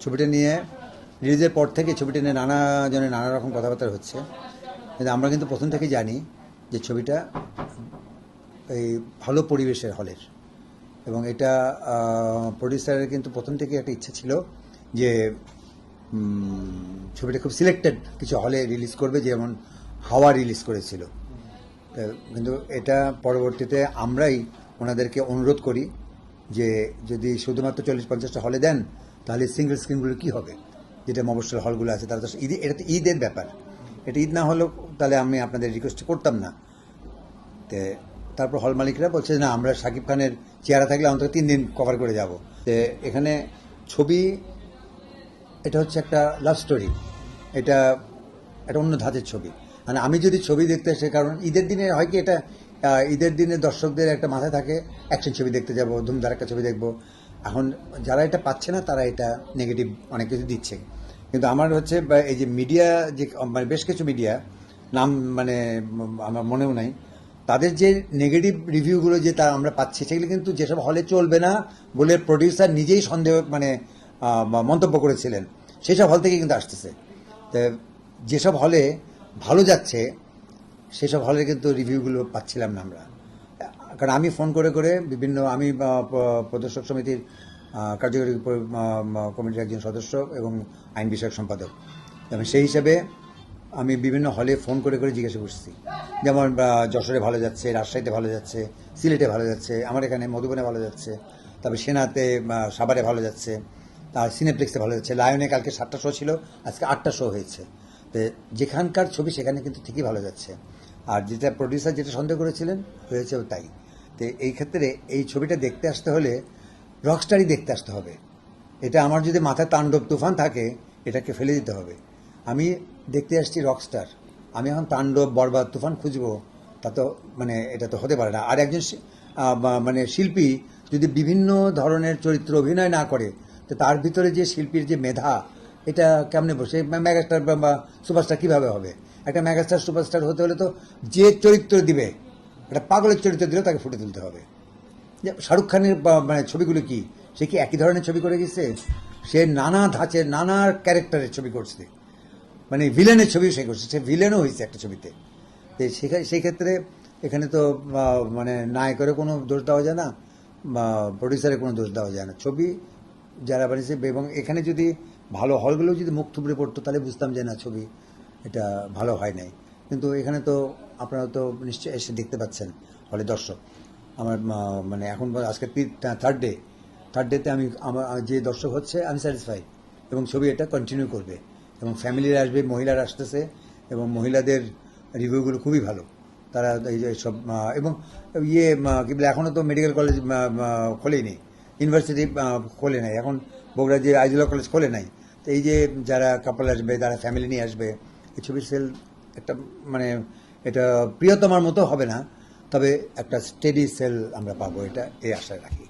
ছবিটা নিয়ে রিলিজের পর থেকে ছবিটা নিয়ে নানা জনের নানা রকম কথাবার্তা হচ্ছে, কিন্তু আমরা কিন্তু প্রথম থেকেই জানি যে ছবিটা এই ভালো পরিবেশের হলের, এবং এটা প্রডিউসারের কিন্তু প্রথম থেকে একটা ইচ্ছা ছিল যে ছবিটা খুব সিলেক্টেড কিছু হলে রিলিজ করবে, যেমন হাওয়া রিলিজ করেছিল। কিন্তু এটা পরবর্তীতে আমরাই ওনাদেরকে অনুরোধ করি যে যদি শুধুমাত্র 40-50টা হলে দেন তাহলে সিঙ্গেল স্ক্রিনগুলো কী হবে, যেটা মফস্বল হলগুলো আছে তারা তো এটা তো ঈদের ব্যাপার, এটা ঈদ না হলেও তাহলে আমি আপনাদের রিকোয়েস্ট করতাম না। তারপর হল মালিকরা বলছে না, আমরা শাকিব খানের চেহারা থাকলে অন্তত 3 দিন কভার করে যাব। এখানে ছবি এটা হচ্ছে একটা লাভ স্টোরি, এটা একটা অন্য ধাঁচের ছবি। মানে আমি যদি ছবি দেখতে আসি, কারণ ঈদের দিনে হয় কি, এটা ঈদের দিনে দর্শকদের একটা মাথায় থাকে অ্যাকশন ছবি দেখতে যাব, ধুমধার একটা ছবি দেখব। এখন যারা এটা পাচ্ছে না তারা এটা নেগেটিভ অনেক কিছু দিচ্ছে, কিন্তু আমার হচ্ছে এই যে মিডিয়া, যে মানে বেশ কিছু মিডিয়া নাম মানে আমার মনেও নাই, তাদের যে নেগেটিভ রিভিউগুলো যে তা আমরা পাচ্ছি, সেগুলো কিন্তু যেসব হলে চলবে না বলে প্রডিউসার নিজেই সন্দেহ মানে মন্তব্য করেছিলেন, সেসব হল থেকে কিন্তু আসতেছে। তো যেসব হলে ভালো যাচ্ছে সেসব হলে কিন্তু রিভিউগুলো পাচ্ছিলাম না আমরা, কারণ আমি ফোন করে করে বিভিন্ন, আমি প্রদর্শক সমিতির কার্যকরী কমিটির একজন সদস্য এবং আইন বিষয়ক সম্পাদক, এবং সেই হিসাবে আমি বিভিন্ন হলে ফোন করে করে জিজ্ঞাসা করছি, যেমন যশোরে ভালো যাচ্ছে, রাজশাহীতে ভালো যাচ্ছে, সিলেটে ভালো যাচ্ছে, আমার এখানে মধুবনে ভালো যাচ্ছে, তারপরে সেনাতে সাভারে ভালো যাচ্ছে, তার সিনেপ্লেক্সে ভালো যাচ্ছে, লায়নে কালকে 7টা শো ছিল, আজকে 8টা শো হয়েছে। তো যেখানকার ছবি সেখানে কিন্তু ঠিকই ভালো যাচ্ছে, আর যেটা প্রডিউসার যেটা সন্দেহ করেছিলেন হয়েছেও তাই। তো এই ক্ষেত্রে এই ছবিটা দেখতে আসতে হলে রকস্টারই দেখতে আসতে হবে। এটা আমার যদি মাথায় তাণ্ডব তুফান থাকে, এটাকে ফেলে দিতে হবে। আমি দেখতে আসছি রকস্টার, আমি এখন তাণ্ডব বরবাদ তুফান খুঁজবো, তা তো মানে এটা তো হতে পারে না। আর একজন মানে শিল্পী যদি বিভিন্ন ধরনের চরিত্র অভিনয় না করে, তো তার ভিতরে যে শিল্পীর যে মেধা, এটা কেমনে বসে মেগাস্টার বা সুপারস্টার কীভাবে হবে? একটা মেগাস্টার সুপারস্টার হতে হলে তো যে চরিত্র দিবে, একটা পাগলের চরিত্র দিলেও তাকে ফুটে তুলতে হবে। যে শাহরুখ খানের মানে ছবিগুলো কি, সে কি একই ধরনের ছবি করে গেছে? সে নানা ধাঁচের নানা ক্যারেক্টারের ছবি করছে, মানে ভিলেনের ছবিও সে করছে, সে ভিলেনও হয়েছে একটা ছবিতে। তো সেই ক্ষেত্রে এখানে তো মানে নায়কেরও কোনো দোষ দেওয়া যায় না বা প্রডিউসারের কোনো দোষ দেওয়া যায় না, ছবি যারা বানিয়েছে। এবং এখানে যদি ভালো হলগুলো যদি মুখ থুবড়ে পড়তো তাহলে বুঝতাম যে না, ছবি এটা ভালো হয় নাই। কিন্তু এখানে তো আপনারা তো নিশ্চয়ই এসে দেখতে পাচ্ছেন হলে দর্শক। আমার মানে এখন আজকে থার্ড ডেতে আমি আমার যে দর্শক হচ্ছে আমি স্যাটিসফাইড, এবং ছবি এটা কন্টিনিউ করবে, এবং ফ্যামিলিরা আসবে, মহিলারা আসতেছে, এবং মহিলাদের রিভিউগুলো খুবই ভালো। তারা এই যে সব এবং কি বলে, এখনও তো মেডিকেল কলেজ খোলেই নেই, ইউনিভার্সিটি খোলে নাই, এখন বগুড়া যে আইজুল্লাহ কলেজ খোলে নাই। তো এই যে যারা কাপল আসবে, যারা ফ্যামিলি নিয়ে আসবে, এই ছবির সেল একটা মানে এটা প্রিয়তমার মতো হবে না, তবে একটা স্টেডি সেল আমরা পাবো, এটা এই আশায় রাখি।